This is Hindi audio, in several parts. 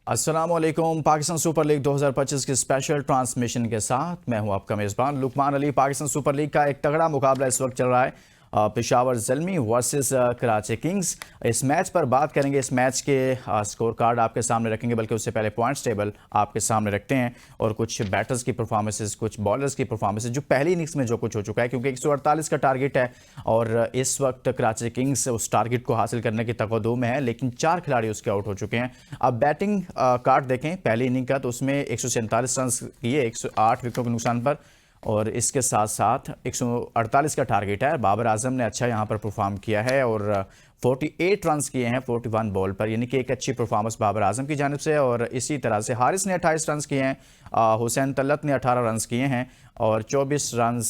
अस्सलामुअलैकुम। पाकिस्तान सुपर लीग 2025 की स्पेशल ट्रांसमिशन के साथ मैं हूं आपका मेज़बान लुकमान अली। पाकिस्तान सुपर लीग का एक तगड़ा मुकाबला इस वक्त चल रहा है, पेशावर ज़ल्मी वर्सेस कराची किंग्स। इस मैच पर बात करेंगे, इस मैच के स्कोर कार्ड आपके सामने रखेंगे, बल्कि उससे पहले पॉइंट्स टेबल आपके सामने रखते हैं और कुछ बैटर्स की परफॉर्मेंसेस, कुछ बॉलर्स की परफॉर्मेंसेस जो पहली इनिंग्स में जो कुछ हो चुका है, क्योंकि 148 का टारगेट है और इस वक्त कराची किंग्स उस टारगेट को हासिल करने की तकद्दुम में है, लेकिन 4 खिलाड़ी उसके आउट हो चुके हैं। अब बैटिंग कार्ड देखें पहली इनिंग का, तो उसमें 147 रन किए 108 विकेटों के नुकसान पर, और इसके साथ साथ 148 का टारगेट है। बाबर आजम ने अच्छा यहां पर परफॉर्म किया है और 48 रन किए हैं 41 बॉल पर, यानी कि एक अच्छी परफॉर्मेंस बाबर आजम की जानिब से। और इसी तरह से हारिस ने 28 रन किए हैं, हुसैन तलत ने 18 रन किए हैं और 24 रन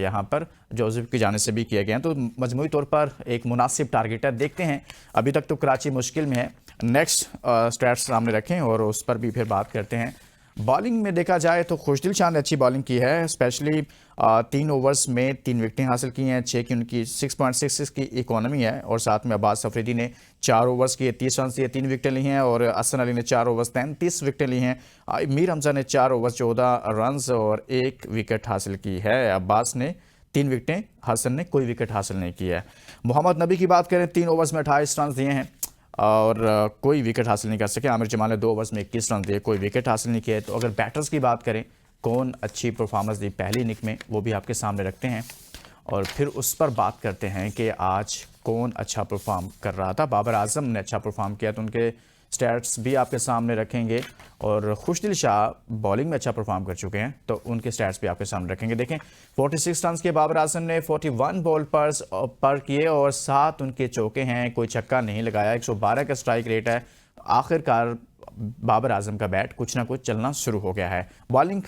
यहां पर जोसेफ की जानिब से भी किए गए हैं। तो मजमूई तौर पर एक मुनासिब टारगेट है। देखते हैं, अभी तक तो कराची मुश्किल में है। नेक्स्ट स्टैट्स सामने रखें और उस पर भी फिर बात करते हैं। बॉलिंग में देखा जाए तो खुशदिल शाह ने अच्छी बॉलिंग की है, स्पेशली 3 ओवर्स में 3 विकेटें हासिल की हैं। 6 की उनकी 6.66 की इकोनॉमी है और साथ में अब्बास अफरीदी ने 4 ओवर्स किए 30 रन दिए, 3 विकेटें ली हैं और हसन अली ने 4 ओवर्स 33 विकेटें ली हैं। मीर हमजा ने 4 ओवर्स 14 रन और 1 विकेट हासिल की है। अब्बास ने 3 विकेटें, हसन ने कोई विकेट हासिल नहीं की है। मोहम्मद नबी की बात करें, 3 ओवर्स में 28 रन दिए हैं और कोई विकेट हासिल नहीं कर सके। आमिर जमाल ने 2 ओवर्स में 21 रन दिए, कोई विकेट हासिल नहीं किए। तो अगर बैटर्स की बात करें कौन अच्छी परफॉर्मेंस दी पहली इनिंग में, वो भी आपके सामने रखते हैं और फिर उस पर बात करते हैं कि आज कौन अच्छा परफॉर्म कर रहा था। बाबर आजम ने अच्छा परफॉर्म किया तो उनके स्टैट्स भी आपके सामने रखेंगे और खुशदिल शाह बॉलिंग में अच्छा परफॉर्म कर चुके हैं तो उनके स्टैट्स भी आपके सामने रखेंगे। देखें, 46 रन के बाबर आजम ने 41 बॉल पर किए और 7 उनके चौके हैं, कोई छक्का नहीं लगाया। 112 का स्ट्राइक रेट है। आखिरकार बाबर आजम का बैट कुछ ना कुछ चलना शुरू हो गया है। बॉलिंग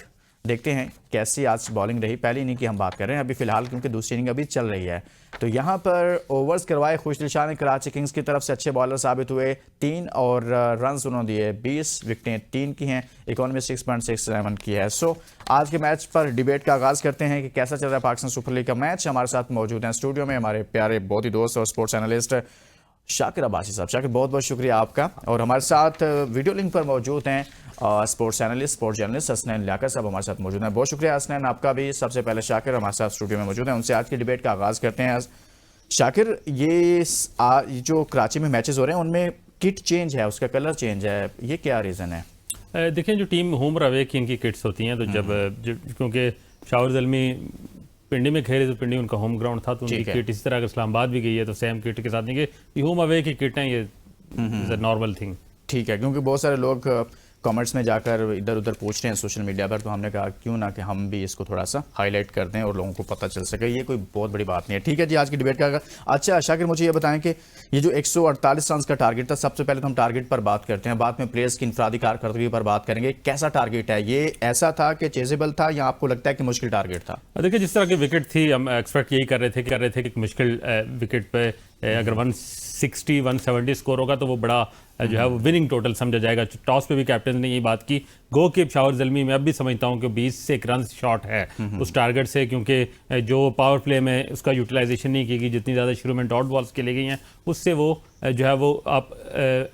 देखते हैं कैसी आज बॉलिंग रही। पहली इनिंग की हम बात कर रहे हैं अभी फिलहाल, क्योंकि दूसरी इनिंग अभी चल रही है। तो यहाँ पर ओवर्स करवाए खुशदिल शाह ने, कराची किंग्स की तरफ से अच्छे बॉलर साबित हुए। 3 और रन उन्होंने दिए, 20 विकेटें 3 की हैं, इकोनॉमी 6.67 की है। सो आज के मैच पर डिबेट का आगाज़ करते हैं कि कैसा चल रहा है पाकिस्तान सुपर लीग का मैच। हमारे साथ मौजूद हैं स्टूडियो में हमारे प्यारे बहुत ही दोस्त और स्पोर्ट्स एनालिस्ट शाकिर अब्बासी साहब। शाकिर, बहुत बहुत शुक्रिया आपका। और हमारे साथ वीडियो लिंक पर मौजूद हैं sports analyst, sports journalist Hasnain Liaquat साहब हमारे साथ मौजूद हैं। बहुत शुक्रिया हसनैन आपका भी। सबसे पहले शाकिर हमारे साथ स्टूडियो में मौजूद हैं, उनसे आज की डिबेट का आगाज़ करते हैं। शाकिर, ये जो कराची में मैचेस हो रहे हैं उनमें किट चेंज है, उसका कलर चेंज है, ये क्या रीज़न है? देखें, जो टीम होम और अवे की इनकी किट्स होती हैं, तो क्योंकि पेशावर ज़ल्मी पिंडी में खेले तो पिंडी उनका होम ग्राउंड था, तो उनकी किट इसी तरह अगर इस्लामाबाद भी गई है तो सेम किट के साथ नहीं कि ये होम अवे की किट हैं, ये नॉर्मल थिंग। ठीक है, क्योंकि बहुत सारे लोग कमेंट्स में जाकर इधर उधर पूछ रहे हैं सोशल मीडिया पर, तो हमने कहा क्यों ना कि हम भी इसको थोड़ा सा हाईलाइट कर दें और लोगों को पता चल सके। ये कोई बहुत बड़ी बात नहीं है। ठीक है जी, आज की डिबेट का अच्छा शाकिर मुझे ये बताएं कि ये जो 148 रन का टारगेट था, सबसे पहले तो हम टारगेट पर बात करते हैं, बाद में प्लेयर्स की इनफरादी कारकर्दगी पर बात करेंगे। कैसा टारगेट है ये? ऐसा था कि चेजेबल था या आपको लगता है कि मुश्किल टारगेट था? देखिए, जिस तरह की विकेट थी हम एक्सपेक्ट यही कर रहे थे कि मुश्किल विकेट पे अगर 160 170 स्कोर होगा तो वो बड़ा जो है वो विनिंग टोटल समझा जाएगा। टॉस पे भी कैप्टन ने यही बात की। गो के पेशावर ज़ल्मी में अब भी समझता हूँ कि 20 से 1 रन शॉर्ट है उस टारगेट से, क्योंकि जो पावर प्ले में उसका यूटिलाइजेशन नहीं की गई, जितनी ज़्यादा शुरू में डॉट बॉल्स खेली गई हैं, उससे वो जो है वो आप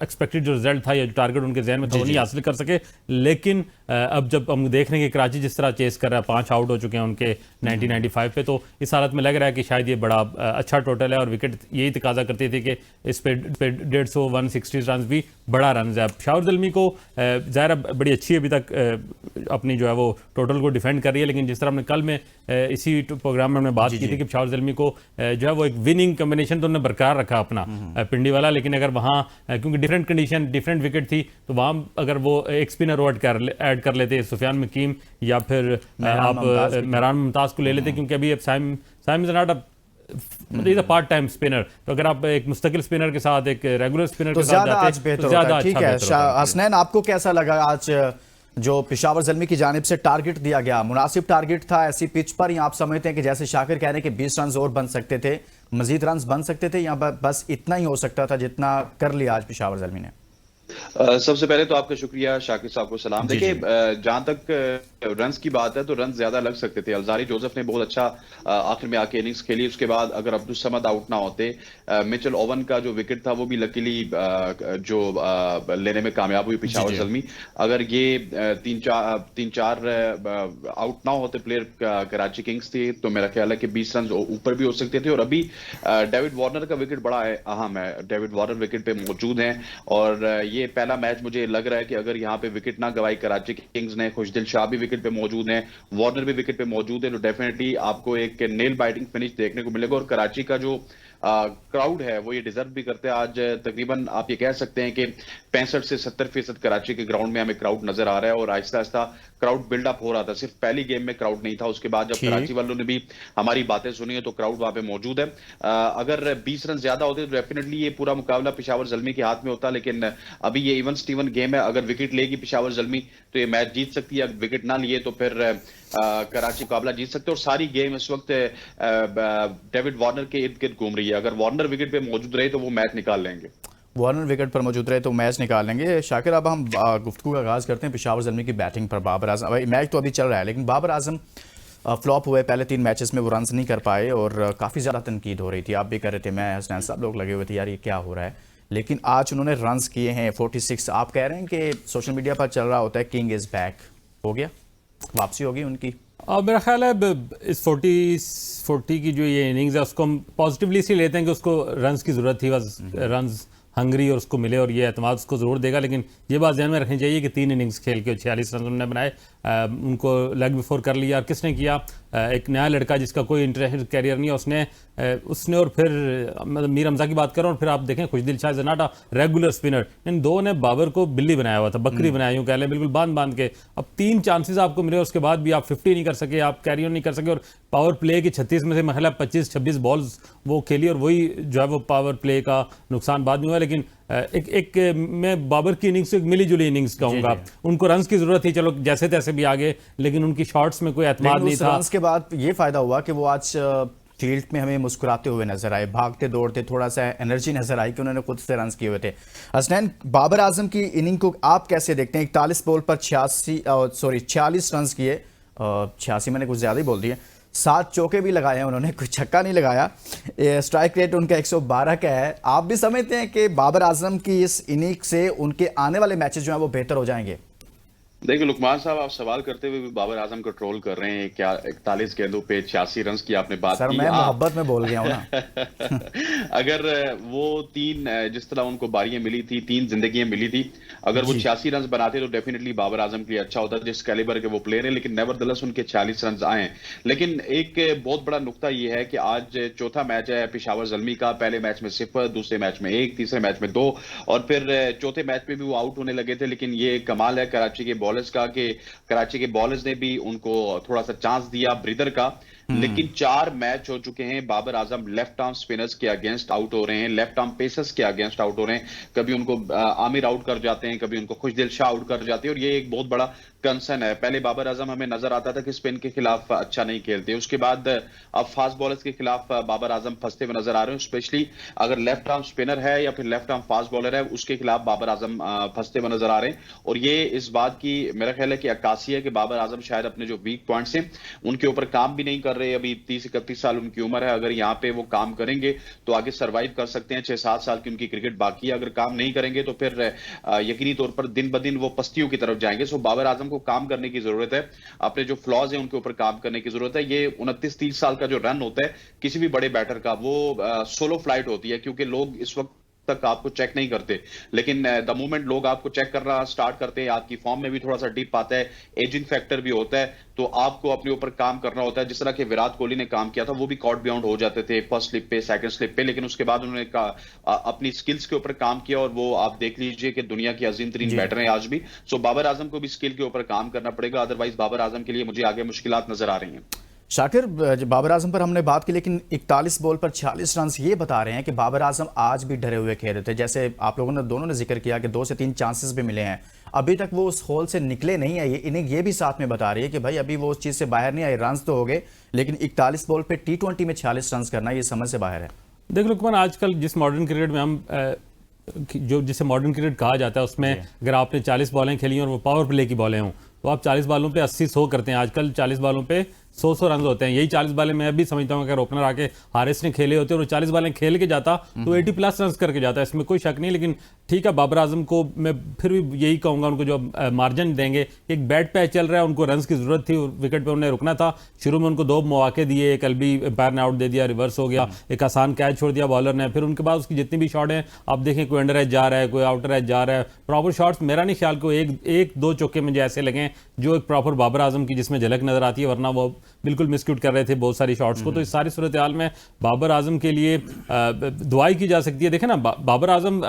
एक्सपेक्टेड जो रिजल्ट था या जो टारगेट उनके जहन में था वो नहीं हासिल कर सके। लेकिन अब जब हम देख रहे हैं कि कराची जिस तरह चेस कर रहा है, 5 आउट हो चुके हैं उनके 90-95 पे, तो इस हालत में लग रहा है कि शायद ये बड़ा अच्छा टोटल है और विकेट यही तकाजा करती थी कि इस पे 150 160 रन भी बड़ा रन है। पेशावर ज़ल्मी को ज़ाहिर बड़ी अच्छी अभी तक अपनी जो है वो टोटल को डिफेंड कर रही है, लेकिन जिस तरह हमने कल में इसी प्रोग्राम में हमने बात की थी कि पेशावर ज़ल्मी को जो है वो एक विनिंग कॉम्बिनेशन तो उन्होंने बरकरार रखा अपना पिंडी वाला, लेकिन अगर वहाँ क्योंकि डिफरेंट कंडीशन डिफरेंट विकेट थी तो वहाँ अगर वो एक स्पिनर ऐड कर लेते, सुफियान मकीम या फिर आप मेहरान मुमताज़ को ले लेते, क्योंकि अभी अब Saim is not a part time spinner, तो अगर आप एक मुस्तकिल स्पिनर के साथ एक रेगुलर स्पिनर के साथ जाते तो ज़्यादा अच्छा बेहतर होता। हसनैन, आपको कैसा लगा आज जो पेशावर ज़ल्मी की जानिब से टारगेट दिया गया? मुनासिब टारगेट था ऐसी पिच पर, या आप समझते हैं कि जैसे शाकिर कह रहे हैं कि 20 रन और बन सकते थे, मजीद रन बन सकते थे, या बस इतना ही हो सकता था जितना कर लिया आज पेशावर ज़ल्मी ने? सबसे पहले तो आपका शुक्रिया, शाकिर साहब को सलाम। जी देखिए, जी। जहां तक रन्स की बात है तो रन ज्यादा लग सकते थे। अलजारी जोसेफ ने बहुत अच्छा आखिर में आके इनिंग्स खेली। उसके बाद अगर अब्दुल समद आउट ना होते, मिचेल ओवन का जो विकेट था वो भी लकीली जो लेने में कामयाब हुई जी पिशावर जी। जल्मी। अगर ये तीन चार आउट ना होते प्लेयर कराची किंग्स थे तो मेरा ख्याल है कि 20 रन ऊपर भी हो सकते थे। और अभी डेविड वार्नर का विकेट बड़ा अहम है। डेविड वार्नर विकेट पे मौजूद हैं और ये पहला मैच मुझे लग रहा है कि अगर यहाँ पे विकेट ना गवाई कराची किंग्स ने, खुशदिल शाह भी विकेट पे मौजूद हैं, वार्नर भी विकेट पे मौजूद है, तो डेफिनेटली आपको एक नेल बाइटिंग फिनिश देखने को मिलेगा। और कराची का जो क्राउड है वो ये डिजर्व भी करते हैं। आज तकरीबन आप ये कह सकते हैं कि 65 से 70% कराची के ग्राउंड में हमें क्राउड नजर आ रहा है और आहिस्ता आहिस्ता क्राउड बिल्डअप हो रहा था। सिर्फ पहली गेम में क्राउड नहीं था, उसके बाद जब ठीक। कराची वालों ने भी हमारी बातें सुनी है तो क्राउड वहां पे मौजूद है। अगर 20 रन ज्यादा होते तो डेफिनेटली ये पूरा मुकाबला पिशावर जल्मी के हाथ में होता, लेकिन अभी ये इवन स्टीवन गेम है। अगर विकेट लेगी पिशावर जल्मी तो ये मैच जीत सकती है, अगर विकेट ना लिए तो फिर कराची मुकाबला जीत सकते हैं। और सारी गेम इस वक्त डेविड वार्नर के इर्द गिर्द घूम रही है। अगर वार्नर विकेट पे मौजूद रहे तो वो मैच निकाल लेंगे। वार्नर विकेट पर मौजूद रहे तो मैच निकाल लेंगे। शाकिर, अब हम गुफ्तगू का आगाज़ करते हैं पिशावर जल्मी की बैटिंग पर। बाबर आजम, भाई मैच तो अभी चल रहा है लेकिन बाबर आजम फ्लॉप हुए। पहले 3 मैचेस में वो रन्स नहीं कर पाए और काफ़ी ज़्यादा तनकीद हो रही थी। आप भी कर रहे थे, मैं, हसनैन, सब लोग लगे हुए थे यार ये क्या हो रहा है। लेकिन आज उन्होंने रन्स किए हैं 46। आप कह रहे हैं कि सोशल मीडिया पर चल रहा होता है किंग इज़ बैक, हो गया, वापसी होगी उनकी। मेरा ख्याल है इस 40 की जो ये इनिंग्स है उसको हम पॉजिटिवली इसलिए लेते हैं कि उसको रन्स की ज़रूरत थी, बस रन्स हंगरी और उसको मिले और ये एतमाद उसको ज़रूर देगा। लेकिन ये बात ध्यान में रखनी चाहिए कि 3 इनिंग्स खेल के 46 रन उन्होंने बनाए, उनको लेग बिफोर कर लिया। और किसने किया? एक नया लड़का जिसका कोई इंटरनेशनल कैरियर नहीं है, उसने और फिर मतलब मीर हमजा की बात करो और फिर आप देखें Khushdil Shah is not a regular spinner. इन दो ने बाबर को बिल्ली बनाया हुआ था, बकरी बनाया यूं कह लें, बिल्कुल बांध के। अब 3 चांसेस आपको मिले, उसके बाद भी आप 50 नहीं कर सके, आप कैरी ऑन नहीं कर सके। और पावर प्ले की 36 में से मतलब 25-26 बॉल्स वो खेली और वही जो है वो पावर प्ले का नुकसान बाद में हुआ। लेकिन एक मैं बाबर की इनिंग्स एक मिली जुली इनिंग्स कहूंगा। उनको रन्स की जरूरत थी, चलो जैसे तैसे भी आगे, लेकिन उनकी शॉट्स में कोई एतमाद नहीं था। रन्स के बाद ये फायदा हुआ कि वो आज फील्ड में हमें मुस्कुराते हुए नजर आए, भागते दौड़ते, थोड़ा सा एनर्जी नजर आई कि उन्होंने खुद से रन्स किए हुए थे। हसनैन, बाबर आजम की इनिंग को आप कैसे देखते हैं? 41 बॉल पर 46 रन्स किए, 86 मैंने कुछ ज़्यादा ही बोल दिए। 7 चौके भी लगाए हैं उन्होंने, कोई छक्का नहीं लगाया। स्ट्राइक रेट उनका 112 का है। आप भी समझते हैं कि बाबर आजम की इस इनिंग से उनके आने वाले मैचेस जो हैं वो बेहतर हो जाएंगे? देखिए लुकमान साहब, आप सवाल करते हुए भी बाबर आजम को ट्रोल कर रहे हैं। क्या 41 गेंदों पे 86 रन की आपने बात सर की? मैं मोहब्बत में बोल गया हूं ना। अगर वो 3 जिस तरह उनको बारियां मिली थी, 3 जिंदगियां मिली थी, अगर वो 86 रन बनाते तो डेफिनेटली बाबर आजम के लिए अच्छा होता जिस कैलिबर के वो प्लेयर है। लेकिन नेवरदलेस उनके 46 रन आए। लेकिन एक बहुत बड़ा नुकता ये है कि आज चौथा मैच है पिशावर जल्मी का। पहले मैच में 0, दूसरे मैच में 1, तीसरे मैच में 2 और फिर चौथे मैच में भी वो आउट होने लगे थे। लेकिन ये कमाल है कराची के बॉलर्स का कि कराची के बॉलर्स ने भी उनको थोड़ा सा चांस दिया ब्रीदर का। लेकिन 4 मैच हो चुके हैं, Babar Azam left arm spinners के अगेंस्ट आउट हो रहे हैं, लेफ्ट आर्म पेसर्स के अगेंस्ट आउट हो रहे हैं। कभी उनको आमिर आउट कर जाते हैं, कभी उनको खुशदिल शाह आउट कर जाते हैं और ये एक बहुत बड़ा कंसर्न है। पहले बाबर आजम हमें नजर आता था कि स्पिन के खिलाफ अच्छा नहीं खेलते, उसके बाद अब फास्ट बॉलर्स के खिलाफ बाबर आजम फंसते हुए नजर आ रहे हैं। स्पेशली अगर लेफ्ट आर्म स्पिनर है या फिर लेफ्ट आर्म फास्ट बॉलर है, उसके खिलाफ बाबर आजम फंसते हुए नजर आ रहे हैं। और ये इस बात की मेरा ख्याल है कि अक्कासी है कि बाबर आजम शायद अपने जो वीक पॉइंट्स हैं उनके ऊपर काम भी नहीं कर रहे। अभी 30-31 साल उनकी उम्र है। अगर यहाँ पे वो काम करेंगे तो आगे सर्वाइव कर सकते हैं। 6-7 साल की उनकी क्रिकेट बाकी है। अगर काम नहीं करेंगे तो फिर यकीनी तौर पर दिन ब दिन वो पस्तियों की तरफ जाएंगे। सो बाबर आजम को काम करने की जरूरत है, अपने जो फ्लॉज हैं उनके ऊपर काम करने की जरूरत है। ये 29-30 साल का जो रन होता है किसी भी बड़े बैटर का, वो सोलो फ्लाइट होती है, क्योंकि लोग इस वक्त तक आपको चेक नहीं करते। लेकिन द मोमेंट लोग आपको चेक करना स्टार्ट करते हैं, आपकी फॉर्म में भी थोड़ा सा डिप आता है, एजिंग फैक्टर भी होता है, तो आपको अपने ऊपर काम करना होता है। जिस तरह के विराट कोहली ने काम किया था, वो भी कॉट बाउंड हो जाते थे फर्स्ट स्लिप पे, सेकंड स्लिप पे, लेकिन उसके बाद उन्होंने अपनी स्किल्स के ऊपर काम किया और वो आप देख लीजिए कि दुनिया की अजीम तरीन बैटर हैं आज भी। सो बाबर आजम को भी स्किल के ऊपर काम करना पड़ेगा, अदरवाइज बाबर आजम के लिए मुझे आगे मुश्किलात नजर आ रही हैं। शाकिर, बाबर आजम पर हमने बात की, लेकिन 41 बॉल पर 46 रन ये बता रहे हैं कि बाबर आजम आज भी डरे हुए खेल रहे थे। जैसे आप लोगों ने दोनों ने जिक्र किया कि 2 से 3 चांसेस भी मिले हैं, अभी तक वो उस होल से निकले नहीं है। ये इनिंग ये भी साथ में बता रही है कि भाई अभी वो उस चीज़ से बाहर नहीं आए। रन तो हो गए, लेकिन 41 बॉल पे T20 में 46 रन करना ये समझ से बाहर है। देख लो कुमार, आजकल जिस मॉडर्न क्रिकेट में हम जो जिसे मॉडर्न क्रिकेट कहा जाता है उसमें अगर आपने 40 बॉलें खेली और वो पावर प्ले की बॉलें हों तो आप 40 बॉलों पे 80-100 करते हैं। आजकल 40 बॉलों पे 100 रन होते हैं। यही 40 बॉलें मैं भी समझता हूँ अगर ओपनर आके हारिस ने खेले होते और वो 40 बॉलें खेल के जाता तो 80+ रन करके जाता, इसमें कोई शक नहीं। लेकिन ठीक है, बाबर आजम को मैं फिर भी यही कहूँगा, उनको जो मार्जिन देंगे, एक बैट पैच चल रहा है, उनको रन की जरूरत थी, विकेट पर उन्हें रुकना था। शुरू में उनको 2 मौके दिए, एक एलबी एम्पायर ने आउट दे दिया, रिवर्स हो गया, एक आसान कैच छोड़ दिया बॉलर ने, फिर उनके बाद उसकी जितनी भी शॉट हैं आप देखें, कोई अंडर एज जा रहा है, कोई आउटर एज जा रहा है, प्रॉपर शॉट्स मेरा नहीं ख्याल को एक दो चौके मुझे ऐसे लगे जो एक प्रॉपर बाबर आजम की जिसमें झलक नजर आती है, वरना वो बिल्कुल मिसक्यूट कर रहे थे बहुत सारी शॉट्स को। तो इस सारी सूरत हाल में बाबर आजम के लिए दुआई की जा सकती है। देखें ना, बाबर आजम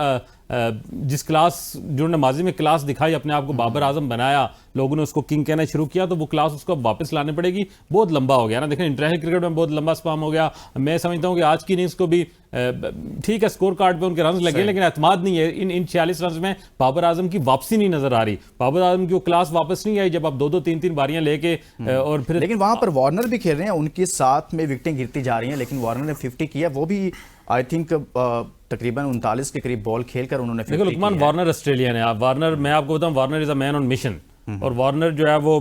जिस क्लास जो माजी में क्लास दिखाई, अपने आप को बाबर आजम बनाया, लोगों ने उसको किंग कहना शुरू किया, तो वो क्लास उसको वापस लाने पड़ेगी। बहुत लंबा हो गया ना, देखें इंटरनेशनल क्रिकेट में बहुत लंबा स्पाम हो गया। मैं समझता हूं कि आज की इनिंग्स को भी ठीक है, स्कोर कार्ड पे उनके रन लगे, लेकिन एतमाद नहीं है। इन 46 रन में बाबर आजम की वापसी नहीं नजर आ रही, बाबर आजम की वो क्लास वापस नहीं आई जब आप 2-2 3-3 बारियां लेके और फिर। लेकिन वहां पर वार्नर भी खेल रहे हैं, उनके साथ में विकेटें गिरती जा रही हैं, लेकिन वार्नर ने 50 किया, वो भी आई थिंक तकरीबन 39 के करीब बॉल खेलकर उन्होंने 50 देखो लुकमान, वार्नर ऑस्ट्रेलियन है। वार्नर, मैं आपको बताऊं, Warner is a man on mission, और वार्नर जो है वो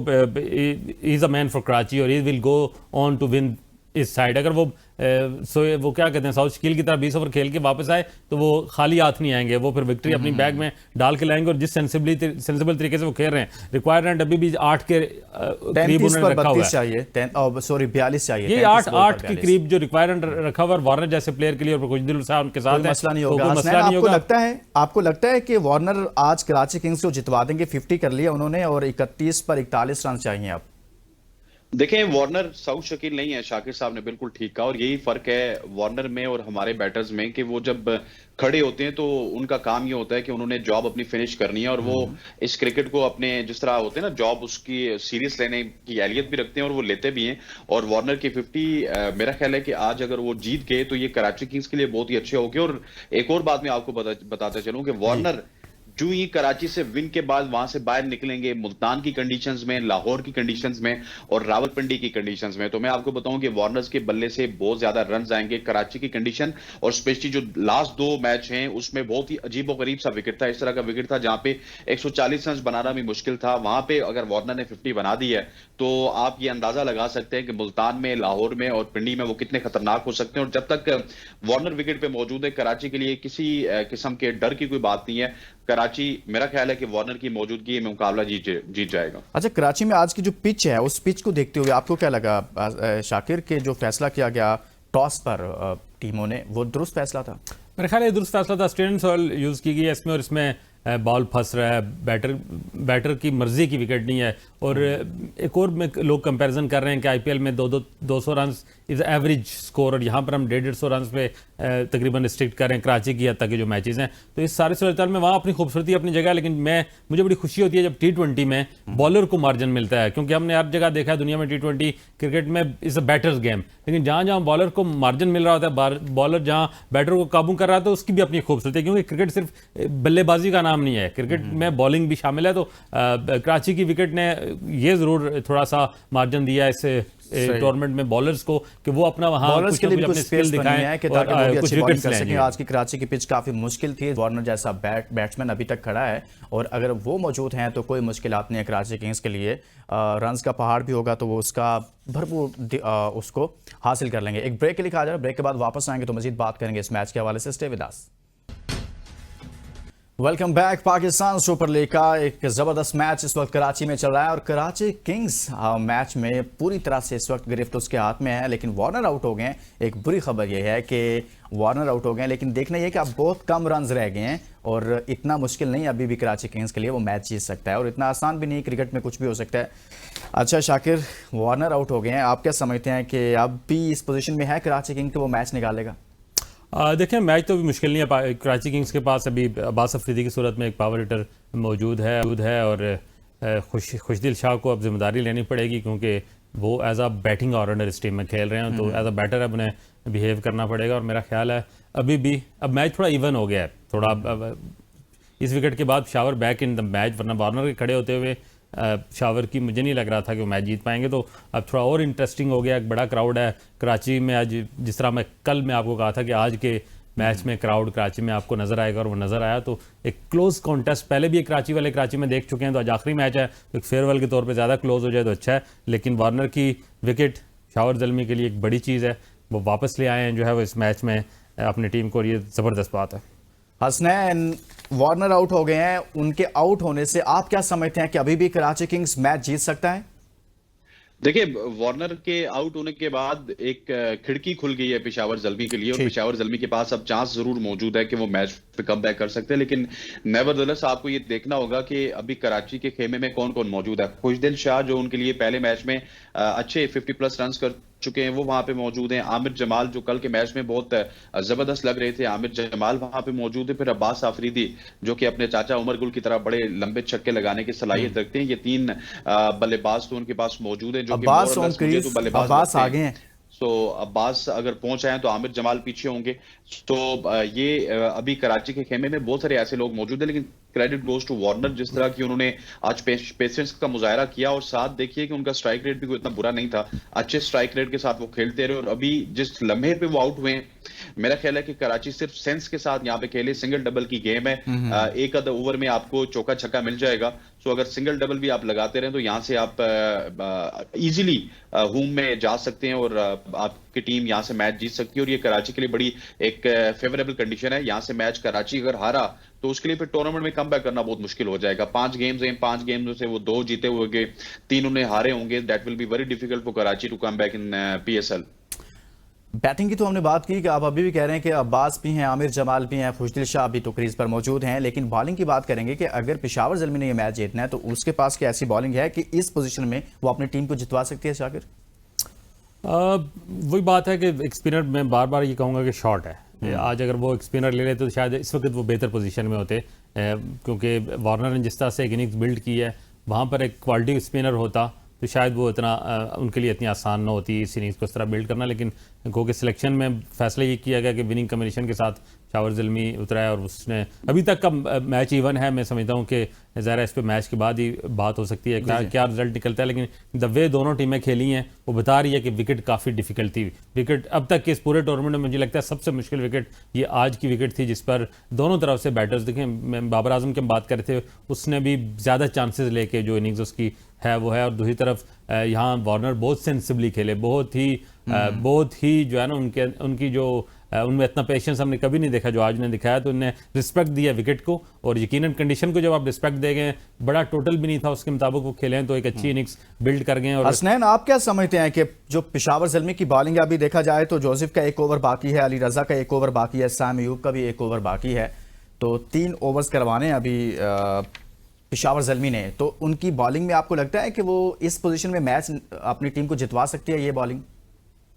is a man for Karachi, और he will go on to win this side. अगर वो वो क्या कहते हैं, साउथ शकील की तरह 20 ओवर खेल के वापस आए तो वो खाली हाथ नहीं आएंगे, वो फिर विक्ट्री अपनी बैग में डाल के लाएंगे। और जिस सेंसिबल तरीके से वो खेल रहे हैं, रिक्वायर्ड रन अभी भी 8 के करीब उन्होंने रखा हुआ है, चाहिए 42 चाहिए, ये 8 के करीब जो रिक्वायर्ड रन रखा हुआ है वार्नर जैसे प्लेयर के लिए, और कुछ दिल साहब उनके साथ मसला नहीं होगा। आपको लगता है कि वार्नर आज कराची किंग्स को जितवा देंगे? 50 कर लिया उन्होंने और 31 पर 41 रन चाहिए आप। देखें, वार्नर साउथ शकील नहीं है, शाकिर साहब ने बिल्कुल ठीक कहा, और यही फर्क है वार्नर में और हमारे बैटर्स में कि वो जब खड़े होते हैं तो उनका काम ये होता है कि उन्होंने जॉब अपनी फिनिश करनी है, और वो इस क्रिकेट को अपने जिस तरह होते हैं ना जॉब, उसकी सीरियस लेने की अहलियत भी रखते हैं और वो लेते भी हैं। और वार्नर की 50 मेरा ख्याल है कि आज अगर वो जीत गए तो ये कराची किंग्स के लिए बहुत ही अच्छे हो गए। और एक और बात मैं आपको बताता चलूं कि वार्नर जो ही कराची से विन के बाद वहां से बाहर निकलेंगे मुल्तान की कंडीशंस में, लाहौर की कंडीशंस में और रावलपिंडी की कंडीशंस में, तो मैं आपको बताऊं कि वार्नर्स के बल्ले से बहुत ज्यादा रन आएंगे। कराची की कंडीशन और स्पेशली जो लास्ट 2 मैच हैं उसमें बहुत ही अजीबोगरीब सा विकेट था, इस तरह का विकेट था जहां पे 140 रन बनाना भी मुश्किल था। वहां पे अगर वार्नर ने 50 बना दी है तो आप ये अंदाजा लगा सकते हैं कि मुल्तान में, लाहौर में और पिंडी में वो कितने खतरनाक हो सकते हैं। और जब तक वार्नर विकेट पे मौजूद है, कराची के लिए किसी किस्म के डर की कोई बात नहीं है। कराची, मेरा ख्याल है कि वार्नर की मौजूदगी में मुकाबला जीत जाएगा। अच्छा, कराची में आज की जो पिच है, उस पिच को देखते हुए आपको क्या लगा शाकिर के जो फैसला किया गया टॉस पर टीमों ने, वो दुरुस्त फैसला था? मेरे ख्याल है दुरुस्त फैसला था। ऑस्ट्रेलियन सॉइल यूज़ की गई है इसमें, और इसमें बॉल फंस रहा है, बैटर की मर्जी की विकेट नहीं है। और एक और में लोग कंपैरिजन कर रहे हैं कि आईपीएल में 200 रन इज एवरेज स्कोर, और यहाँ पर हम 150 रन पे तकरीबन रिस्ट्रिक्ट कर रहे हैं कराची की हद तक के जो मैचेस हैं। तो इस सारे सूरत में वहाँ अपनी खूबसूरती अपनी जगह, लेकिन मुझे बड़ी खुशी होती है जब T20 में बॉलर को मार्जिन मिलता है, क्योंकि हमने हर जगह देखा है दुनिया में T20 क्रिकेट में इज अ बैटर्स गेम, लेकिन जहाँ जहाँ बॉलर को मार्जिन मिल रहा होता है, बॉलर जहाँ बैटर को काबू कर रहा है, तो उसकी भी अपनी खूबसूरती है, क्योंकि क्रिकेट सिर्फ बल्लेबाजी का नाम नहीं है, क्रिकेट में बॉलिंग भी शामिल है। तो कराची की विकेट ने ये जरूर थोड़ा सा मार्जिन दिया इस टूर्नामेंट में बॉलर्स को कि वो अपना वहां बॉलर्स के लिए भी कुछ स्किल दिखाएं कि ताकि वो भी अच्छी बॉलिंग कर सकें। आज की कराची की पिच काफी मुश्किल थी, वार्नर जैसा बैट्समैन अभी तक खड़ा है, और अगर वो मौजूद हैं तो कोई मुश्किलात नहीं है कराची किंग्स के लिए। रन्स का पहाड़ भी होगा तो वो उसका भरपूर उसको हासिल कर लेंगे। एक ब्रेक के लिए कहा जा रहा है, ब्रेक के बाद वापस आएंगे तो मजीद बात करेंगे इस मैच के हवाले से। Stay with us. Welcome back. Pakistan super league का एक ज़बरदस्त मैच इस वक्त कराची में चल रहा है, और कराची किंग्स मैच में पूरी तरह से इस वक्त गिरफ्त उसके हाथ में है, लेकिन वार्नर आउट हो गए। एक बुरी खबर यह है कि वार्नर आउट हो गए, लेकिन देखना यह कि अब बहुत कम रन्स रह गए हैं, और इतना मुश्किल नहीं अभी भी कराची किंग्स के लिए वो मैच जीत सकता है, और इतना आसान भी नहीं, क्रिकेट में कुछ भी हो सकता है। अच्छा शाकिर, वार्नर आउट हो गए हैं, आप क्या समझते हैं कि अब भी इस पोजीशन में है कराची किंग्स कि वो मैच निकालेगा? देखिए, मैच तो भी मुश्किल नहीं है। कराची किंग्स के पास अभी अब्बास अफरीदी की सूरत में एक पावर हिटर मौजूद है, और खुशदिल शाह को अब जिम्मेदारी लेनी पड़ेगी, क्योंकि वो एज अ बैटिंग ऑलराउंडर इस टीम में खेल रहे हैं, तो एज अ बैटर अब उन्हें बिहेव करना पड़ेगा। और मेरा ख्याल है अभी भी अब मैच थोड़ा इवन हो गया है, थोड़ा इस विकेट के बाद shower back in the match, वरना वार्नर के खड़े होते हुए शावर की मुझे नहीं लग रहा था कि वो मैच जीत पाएंगे। तो अब थोड़ा और इंटरेस्टिंग हो गया, एक बड़ा क्राउड है कराची में आज, जिस तरह मैं कल मैं आपको कहा था कि आज के मैच में क्राउड कराची में आपको नजर आएगा, और वो नजर आया तो एक क्लोज कॉन्टेस्ट पहले भी एक कराची वाले कराची में देख चुके हैं, तो आज आखिरी मैच है, एक फेयरवेल के तौर पे ज़्यादा क्लोज हो जाए तो अच्छा है। लेकिन वार्नर की विकेट शावर ज़ल्मी के लिए एक बड़ी चीज़ है, वो वापस ले आए हैं जो है वो इस मैच में अपनी टीम को, और ये ज़बरदस्त बात है। हसनैन, वार्नर आउट हो गए हैं, उनके आउट होने से आप क्या समझते हैं कि अभी भी कराची किंग्स मैच जीत सकता है? देखिए, वार्नर के आउट होने के बाद एक खिड़की खुल गई है पेशावर ज़ल्मी के लिए, और पेशावर ज़ल्मी के पास अब चांस जरूर मौजूद है कि वो मैच पे कम बैक कर सकते हैं। लेकिन नेवरदलेस आपको ये देखना होगा कि अभी कराची के खेमे में कौन कौन मौजूद है। खुशदिल शाह जो उनके लिए पहले मैच में अच्छे 50+ रन कर चुके हैं, वो वहां पे मौजूद हैं। आमिर जमाल जो कल के मैच में बहुत जबरदस्त लग रहे थे, आमिर जमाल वहां पे मौजूद है। फिर अब्बास आफरीदी जो कि अपने चाचा उमर गुल की तरह बड़े लंबे छक्के लगाने की सलाहियत रखते हैं, ये 3 बल्लेबाज तो उनके पास मौजूद है जो कि अब्बास ऑन क्रीज, अब्बास आगे हैं। तो अब्बास अगर पहुंच आए तो आमिर जमाल पीछे होंगे। तो ये अभी कराची के खेमे में बहुत सारे ऐसे लोग मौजूद हैं, लेकिन क्रेडिट गोज टू वार्नर, जिस तरह की उन्होंने आज पेशेंस का मुजाहरा किया, और साथ देखिए कि उनका स्ट्राइक रेट भी कोई इतना बुरा नहीं था, अच्छे स्ट्राइक रेट के साथ वो खेलते रहे। और अभी जिस लम्हे पे वो आउट हुए, मेरा ख्याल है कि कराची सिर्फ सेंस के साथ यहाँ पे खेले, सिंगल डबल की गेम है, एक आधा ओवर में आपको चौका छक्का मिल जाएगा। सो अगर सिंगल डबल भी आप लगाते रहे तो यहाँ से आप इजीली होम में जा सकते हैं, और आपकी टीम यहाँ से मैच जीत सकती है। और ये कराची के लिए बड़ी एक फेवरेबल कंडीशन है। यहाँ से मैच कराची अगर हारा तो उसके लिए फिर टूर्नामेंट में कम बैक करना बहुत मुश्किल हो जाएगा। 5 गेम्स हैं, 5 गेम्स से वो 2 जीते हुए 3 उन्हें हारे होंगे। That will be very difficult for Karachi to come back in PSL। Batting की तो हमने बात की कि आप अभी भी कह रहे हैं कि अब्बास भी हैं, आमिर जमाल भी हैं, खुशदिल शाह भी तो क्रीज पर मौजूद हैं, लेकिन बॉलिंग की बात करेंगे कि अगर पेशावर ज़ल्मी ने ये मैच जीतना है तो उसके पास क्या ऐसी बॉलिंग है कि इस पोजीशन में वो अपनी टीम को जितवा सकती है? शाकिर, वही बात है कि एक स्पिनर, मैं बार बार ये कहूँगा कि शॉर्ट है। आज अगर वो एक स्पिनर ले लेते तो शायद इस वक्त वो बेहतर पोजीशन में होते, क्योंकि वार्नर ने जिस तरह से एक इनिंग्स बिल्ड की है, वहाँ पर एक क्वालिटी स्पिनर होता तो शायद वो इतना उनके लिए इतनी आसान ना होती इस इनिंग्स को इस तरह बिल्ड करना। लेकिन क्योंकि सिलेक्शन में फैसला ये किया गया कि विनिंग कॉम्बिनेशन के साथ शावर ज़ल्मी उतरा है, और उसने अभी तक का मैच इवन है। मैं समझता हूँ कि ज़रा इस पे मैच के बाद ही बात हो सकती है क्या रिजल्ट निकलता है, लेकिन द वे दोनों टीमें खेली हैं वो बता रही है कि विकेट काफ़ी डिफिकल्ट थी। विकेट अब तक के इस पूरे टूर्नामेंट में मुझे लगता है सबसे मुश्किल विकेट ये आज की विकेट थी, जिस पर दोनों तरफ से बैटर्स, देखें मैं बाबर आजम की हम बात कर रहे थे, उसने भी ज़्यादा चांसेस लेके जो इनिंग्स उसकी है वो है, और दूसरी तरफ यहाँ वार्नर बहुत सेंसिबली खेले, बहुत ही जो है ना उनकी जो उनमें इतना पेशेंस हमने कभी नहीं देखा जो आज ने दिखाया। तो उन्हें रिस्पेक्ट दिया विकेट को, और यकीनन कंडीशन को जब आप रिस्पेक्ट देंगे, बड़ा टोटल भी नहीं था उसके मुताबिक वो खेले हैं, तो एक अच्छी इनिंग्स बिल्ड कर गए। और हसनैन, आप क्या समझते हैं कि जो पेशावर ज़ल्मी की बॉलिंग है, अभी देखा जाए तो जोसेफ का 1 ओवर बाकी है, अली रजा का 1 ओवर बाकी है, साम अयूब का भी 1 ओवर बाकी है, तो 3 ओवर्स करवाने अभी पेशावर ज़ल्मी ने, तो उनकी बॉलिंग में आपको लगता है कि वो इस पोजीशन में मैच अपनी टीम को जितवा सकती है ये बॉलिंग?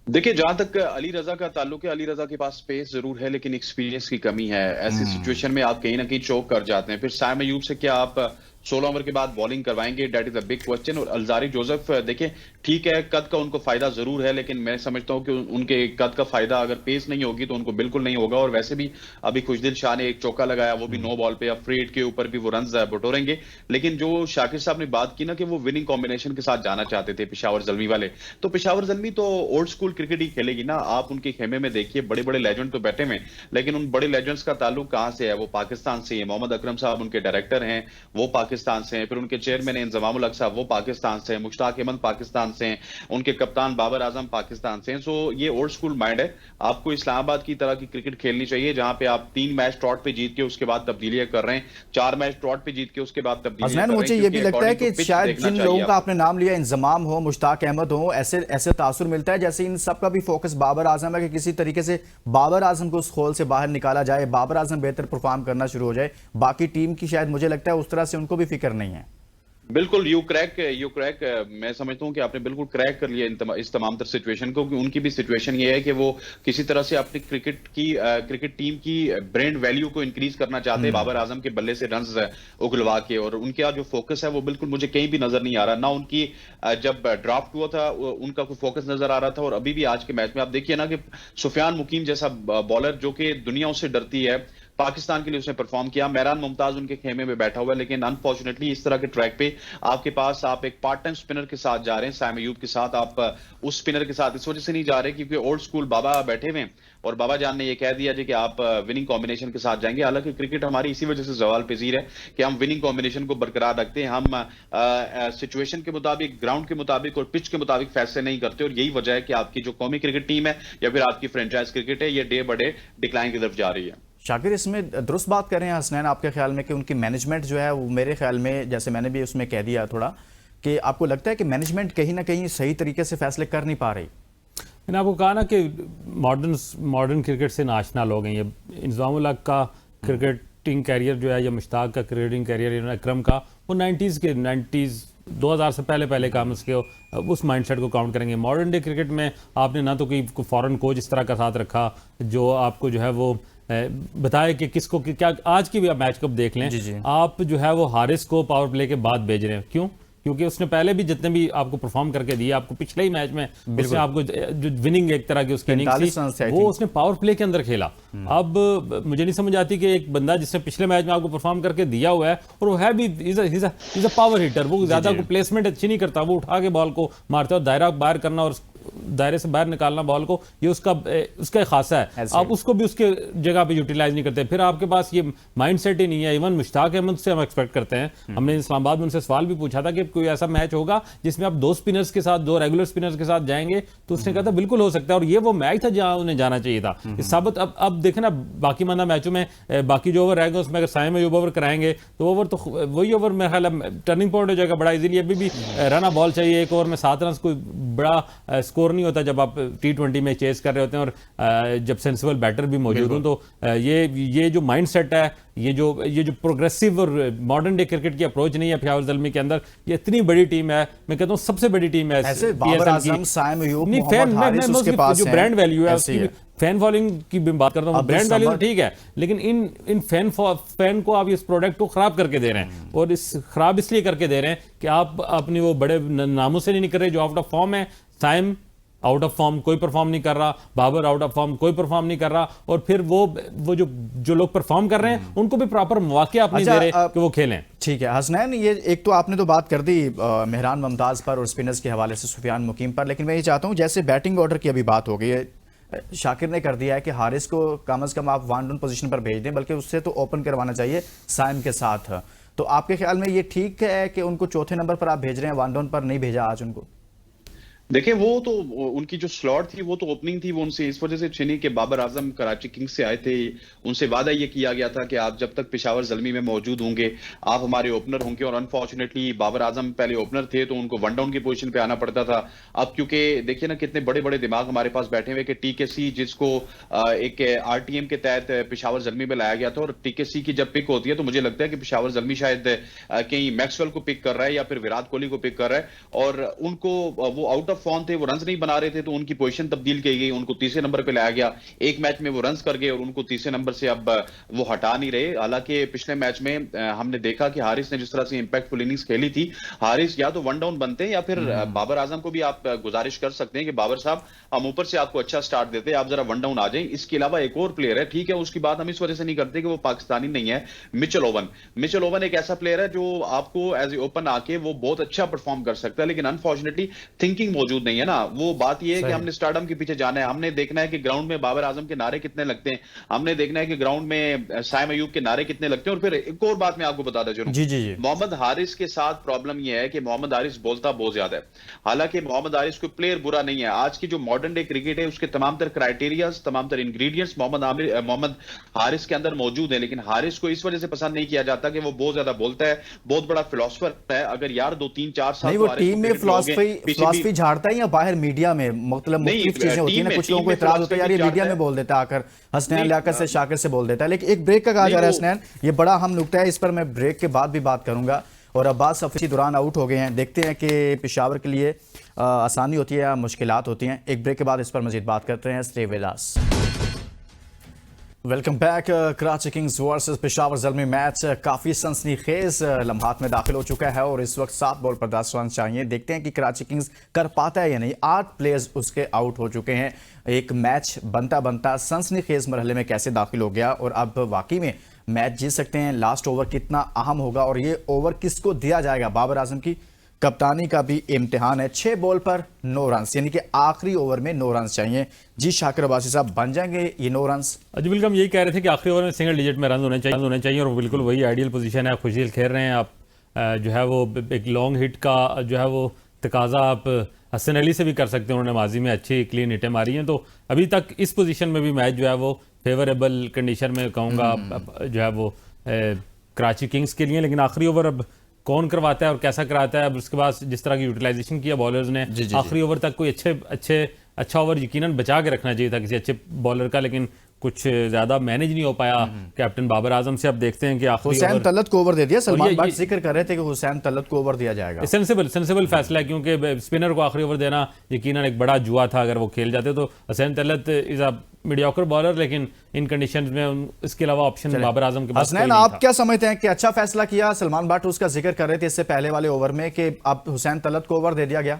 देखिए, जहां तक अली रजा का ताल्लुक है, अली रजा के पास स्पेस जरूर है, लेकिन एक्सपीरियंस की कमी है। ऐसी सिचुएशन में आप कहीं ना कहीं चौक कर जाते हैं। फिर साम अयूब से क्या आप 16 ओवर के बाद बॉलिंग करवाएंगे? That is a big question. और अल्जारी जोसेफ, देखिए ठीक है, कद का उनको फायदा जरूर है, लेकिन मैं समझता हूं कि उनके कद का फायदा अगर पेस नहीं होगी तो उनको बिल्कुल नहीं होगा। और वैसे भी अभी खुशदिल शाह ने एक चौका लगाया, वो भी 9 बॉल पे, अब फ्री हिट के ऊपर भी वो रन बटोरेंगे। लेकिन जो शाकिर साहब ने बात की ना कि वो विनिंग कॉम्बिनेशन के साथ जाना चाहते थे पेशावर ज़ल्मी वाले, तो पेशावर ज़ल्मी तो ओल्ड स्कूल क्रिकेट ही खेलेगी ना। आप उनके खेमे में देखिए, बड़े बड़े लेजेंड तो बैठे हुए, लेकिन उन बड़े लेजेंड्स का ताल्लुक कहां से है? वो पाकिस्तान से है। मोहम्मद अकरम साहब उनके डायरेक्टर हैं, वो पाकिस्तान से हैं। फिर उनके चेयरमैन इंजमामुल हक साहब, वो पाकिस्तान से हैं। मुश्ताक अहमद पाकिस्तान से हैं। उनके कप्तान बाबर आजम पाकिस्तान से हैं। सो ये ओल्ड स्कूल माइंड है। आपको इस्लामाबाद की तरह की क्रिकेट खेलनी चाहिए, जहां पे आप 3 मैच ट्रॉट पे जीत के उसके बाद तब्दीलियां कर रहे हैं, 4 मैच ट्रॉट पे जीत के उसके बाद तब्दीलियां कर रहे हैं। मुझे ये भी लगता है कि शायद जिन लोगों का आपने नाम लिया, इंजमाम हो, मुश्ताक अहमद हो, ऐसे तासुर मिलता है जैसे इन सब का भी फोकस बाबर आजम है कि किसी तरीके से बाबर आजम को उस खोल से बाहर निकाला जाए, बाबर आजम बेहतर परफॉर्म करना शुरू हो जाए। बाकी टीम की शायद मुझे लगता है उस तरह से उनको भी फिक्र नहीं है। बिल्कुल, यू क्रैक, मैं समझता हूं कि आपने बिल्कुल क्रैक कर लिया इस तमाम तर सिचुएशन को, कि उनकी भी सिचुएशन ये है कि वो किसी तरह से अपनी क्रिकेट टीम की ब्रांड वैल्यू को इंक्रीज करना चाहते हैं बाबर आजम के बल्ले से रन्स उगलवा के। और उनका जो फोकस है वो बिल्कुल मुझे कहीं भी नजर नहीं आ रहा। ना उनकी जब ड्राफ्ट हुआ था उनका कोई फोकस नजर आ रहा था, और अभी भी आज के मैच में आप देखिए ना कि सुफियान मुकीम जैसा बॉलर जो कि दुनिया उससे डरती है, पाकिस्तान के लिए उसने परफॉर्म किया। मेहरान मुमताज उनके खेमे में बैठा हुआ है, लेकिन अनफॉर्चुनेटली इस तरह के ट्रैक पे आपके पास आप एक पार्ट टाइम स्पिनर के साथ जा रहे हैं, साइम अयूब के साथ। आप उस स्पिनर के साथ इस वजह से नहीं जा रहे क्योंकि ओल्ड स्कूल बाबा बैठे हुए हैं और बाबा जान ने ये कह दिया कि आप विनिंग कॉम्बिनेशन के साथ जाएंगे। हालांकि क्रिकेट हमारी इसी वजह से सवाल पजीर है कि हम विनिंग कॉम्बिनेशन को बरकरार रखते हैं, हम सिचुएशन के मुताबिक, ग्राउंड के मुताबिक और पिच के मुताबिक फैसले नहीं करते, और यही वजह है कि आपकी जो कौमी क्रिकेट टीम है या फिर आपकी फ्रेंचाइज क्रिकेट है ये डे बाय डे डिक्लाइन की तरफ जा रही है। शाकिर, इसमें दुरुस्त बात कर रहे हैं हसनैन आपके ख्याल में कि उनकी मैनेजमेंट जो है वो, मेरे ख्याल में जैसे मैंने भी उसमें कह दिया थोड़ा, कि आपको लगता है कि मैनेजमेंट कहीं ना कहीं सही तरीके से फैसले कर नहीं पा रही? मैंने आपको कहा ना कि मॉडर्न क्रिकेट से नाशना लोग हैं। ये इंतजामुल हक का क्रिकेटिंग कैरियर जो है या मुश्ताक का क्रिकेटिंग कैरियर या अकरम का, वो 90s 2000 से पहले का हम उसके उस माइंडसेट को काउंट करेंगे। मॉडर्न डे क्रिकेट में आपने ना तो कोई फॉरेन कोच इस तरह का साथ रखा जो आपको जो है वो बताए कि किसको क्या। आज की भी आप मैच कप देख लें, जी। आप जो है वो हारिस को पावर प्ले के बाद भेज रहे हैं। क्यों? क्योंकि उसने पहले भी जितने भी आपको परफॉर्म करके दिए, आपको पिछले ही मैच में उसने आपको जो विनिंग एक तरह की उसकी इनिंग्स थी वो उसने पावर प्ले के अंदर खेला। अब मुझे नहीं समझ आती कि एक बंदा जिसने पिछले मैच में आपको परफॉर्म करके दिया हुआ है और वो है भी इज अ पावर हिटर, वो ज्यादा को प्लेसमेंट अच्छी नहीं करता, वो उठा के बॉल को मारता है, दायरा बाहर करना और दायरे से बाहर निकालना बॉल को, ये उसका खासा है। आप उसको भी उसके जगह पे यूटिलाइज नहीं करते। फिर आपके पास ये माइंडसेट ही नहीं है। इवन मुश्ताक अहमद से हम एक्सपेक्ट करते हैं, हमने इस्लामाबाद में उनसे सवाल भी पूछा था कि कोई ऐसा मैच होगा जिसमें आप 2 स्पिनर्स के साथ, 2 रेगुलर स्पिनर्स के साथ जाएंगे, तो उसने कहा था बिल्कुल हो सकता है, और ये वो मैच था जहां उन्हें जाना चाहिए था। इस साबित अब देखें ना, बाकी माना मैचों में बाकी जो ओवर रहेंगे उसमें अगर साइम अयूब ओवर कराएंगे तो ओवर तो वही ओवर मेरा ख्याल है टर्निंग पॉइंट हो जाएगा बड़ा इजीली। अभी भी रन बॉल चाहिए, एक ओवर में 7 रन कोई बड़ा स्कोर नहीं होता जब आप T20 में चेस कर रहे होते हैं, और जब सेंसिबल बैटर भी मौजूद हो। तो ये जो माइंडसेट है, ये जो प्रोग्रेसिव और मॉडर्न डे क्रिकेट की अप्रोच नहीं है पेशावर ज़ल्मी के अंदर। ये इतनी बड़ी टीम है, मैं कहता हूँ सबसे बड़ी टीम है ऐसे बाबर आजम, साइम अयूब, मोहम्मद हारिस उसके पास जो ब्रांड वैल्यू है उसकी फैन फॉलोइंग की बात करता हूँ, ब्रांड वैल्यू तो ठीक है, लेकिन इन फैन को आप इस प्रोडक्ट को खराब करके दे रहे हैं, और इस खराब इसलिए करके दे रहे हैं कि आप अपनी वो बड़े नामों से नहीं कर रहे जो आउट ऑफ फॉर्म है। साइम आउट ऑफ फॉर्म, कोई परफॉर्म नहीं कर रहा, बाबर आउट ऑफ फॉर्म, कोई परफॉर्म नहीं कर रहा, और फिर वो जो लोग परफॉर्म कर रहे हैं उनको भी प्रॉपर मौके आप नहीं दे रहे कि वो खेलें। ठीक है हसनैन, ये एक तो आपने तो बात कर दी मेहरान मुमताज पर और स्पिनर्स के हवाले से सुफियान मुकीम पर, लेकिन मैं ये चाहता हूँ जैसे बैटिंग ऑर्डर की अभी बात हो गई है, शाकिर ने कर दिया है कि हारिस को कम से कम आप 1 डाउन पोजीशन पर भेज दें, बल्कि उससे तो ओपन करवाना चाहिए साइम के साथ। तो आपके ख्याल में ये ठीक है कि उनको चौथे नंबर पर आप भेज रहे हैं, 1 डाउन पर नहीं भेजा आज उनको? देखिए, वो तो उनकी जो स्लॉट थी वो तो ओपनिंग थी, वो उनसे इस वजह से छिनी कि बाबर आजम कराची किंग्स से आए थे, उनसे वादा ये किया गया था कि आप जब तक पेशावर ज़ल्मी में मौजूद होंगे आप हमारे ओपनर होंगे, और अनफॉर्चुनेटली बाबर आजम पहले ओपनर थे तो उनको 1 डाउन की पोजीशन पे आना पड़ता था। अब क्योंकि देखिए ना कितने बड़े बड़े दिमाग हमारे पास बैठे हुए कि TKC जिसको एक RTM के तहत पेशावर ज़ल्मी में लाया गया था, और TKC की जब पिक होती है तो मुझे लगता है कि पेशावर ज़ल्मी शायद कहीं मैक्सवेल को पिक कर रहा है या फिर विराट कोहली को पिक कर रहा है, और उनको वो आउट ऑफ फॉर्म थे, वो रन नहीं बना रहे थे, तो उनकी पोजीशन तब्दील की गई, उनको तीसरे नंबर पे लाया गया। एक मैच में वो रन कर गए और उनको तीसरे नंबर से अब वो हटा नहीं रहे। हालांकि पिछले मैच में हमने देखा कि हारिस ने जिस तरह से इंपैक्टफुल इनिंग्स खेली थी, हारिस या तो 1 डाउन बनते हैं या फिर बाबर आजम को भी आप गुजारिश कर सकते हैं कि बाबर साहब हम ऊपर से आपको अच्छा स्टार्ट देते हैं, आप जरा 1 डाउन आ जाएं। इसके अलावा एक और प्लेयर है, ठीक है उसकी बात हम इस वजह से नहीं करते कि वो पाकिस्तानी नहीं है, मिचेल ओवन एक ऐसा प्लेयर है जो आपको एज ए ओपन आके वो बहुत अच्छा परफॉर्म कर सकता है, लेकिन अनफॉर्चुनेटली थिंकिंग मौजूद नहीं है ना। वो बात यह है कि हमने स्टारडम के पीछे जाना है, हमने देखना है कि ग्राउंड में बाबर आजम के नारे कितने लगते हैं, हमने देखना है कि ग्राउंड में साइम अयूब के नारे कितने लगते हैं। और फिर एक और बात मैं आपको बताता चलूं, जी। मोहम्मद हारिस के साथ प्रॉब्लम यह है कि मोहम्मद हारिस बोलता बहुत ज्यादा है। हालांकि मोहम्मद हारिस कोई प्लेयर बुरा नहीं है, आज की जो मॉडर्न डे क्रिकेट है उसके तमाम तर क्राइटेरिया, तमाम तर इंग्रेडिएंट्स मोहम्मद हारिस के अंदर मौजूद है, लेकिन हारिस को इस वजह से पसंद नहीं किया जाता कि वो बहुत ज्यादा बोलता है, बहुत बड़ा फिलोसफर है। अगर यार 2-3-4 साल वो टीम में फिलॉसफी झाड़ता है या बाहर मीडिया में मतलब मुख्तलिफ चीजें होती हैं ना, कुछ लोगों को इतराज होता है यार ये मीडिया में बोल देता है, आकर हसनैन लियाकत से शाकिर से बोल देता है। लेकिन एक ब्रेक का कहा जा रहा है हसनैन, ये बड़ा अहम नुकता है, इस पर मैं ब्रेक के बाद भी बात करूंगा। और अब्बास सफी दौरान आउट हो गए हैं, देखते हैं कि पेशावर के लिए आसानी होती है या मुश्किलात होती हैं। एक ब्रेक के बाद इस पर मजीद बात करते हैं। Stay with us. Welcome back. Karachi Kings versus Peshawar Zalmi match काफ़ी सनसनीखेज लम्हात में दाखिल हो चुका है और इस वक्त 7 बॉल पर 10 रन चाहिए। देखते हैं कि कराची किंग्स कर पाता है या नहीं। 8 प्लेयर्स उसके आउट हो चुके हैं। एक मैच बनता बनता सनसनीखेज मरहले में कैसे दाखिल हो गया और अब वाकई में मैच जीत सकते हैं। लास्ट ओवर कितना अहम होगा और ये ओवर किसको दिया जाएगा। बाबर आजम की कप्तानी का भी इम्तिहान है। 6 बॉल पर 9 रन, यानी कि आखिरी ओवर में 9 रन चाहिए। जी शाकिर अब्बासी साहब, बन जाएंगे ये 9 रन? जी बिल्कुल, हम यही कह रहे थे कि आखिरी ओवर में सिंगल डिजिट में रन होने चाहिए और बिल्कुल वही आइडियल पोजीशन है। खुशहाल खेल रहे हैं आप, जो है वो एक लॉन्ग हिट का जो है वो तकाजा आप हसन अली से भी कर सकते हैं। उन्होंने माजी में अच्छी क्लीन हिटें मारी हैं, तो अभी तक इस पोजीशन में भी मैच जो है वो फेवरेबल कंडीशन में कहूँगा जो है वो कराची किंग्स के लिए। लेकिन आखिरी ओवर अब कौन करवाता है और कैसा कराता है, अब उसके बाद जिस तरह की यूटिलाइजेशन किया बॉलर्स ने आखिरी ओवर तक कोई अच्छा ओवर यकीनन बचा के रखना चाहिए था किसी अच्छे बॉलर का, लेकिन कुछ ज्यादा मैनेज नहीं हो पाया कैप्टन बाबर आजम से। अब देखते हैं कि आखिरी हुसैन तलत को ओवर दे दिया। सलमान भाई जिक्र कर रहे थे कि हुसैन तलत को ओवर दिया जाएगा। सेंसिबल फैसला है, क्योंकि स्पिनर को आखिरी ओवर देना यकीनन एक बड़ा जुआ था। अगर वो खेल जाते तो Hussain Talat is a mediocre bowler, लेकिन इन कंडीशंस में इसके अलावा ऑप्शन बाबर आजम के पास कोई नहीं था। आप क्या समझते हैं कि अच्छा फैसला किया? सलमान भट्ट उसका जिक्र कर रहे थे इससे पहले वाले ओवर में कि अब हुसैन तलत को ओवर दे दिया गया।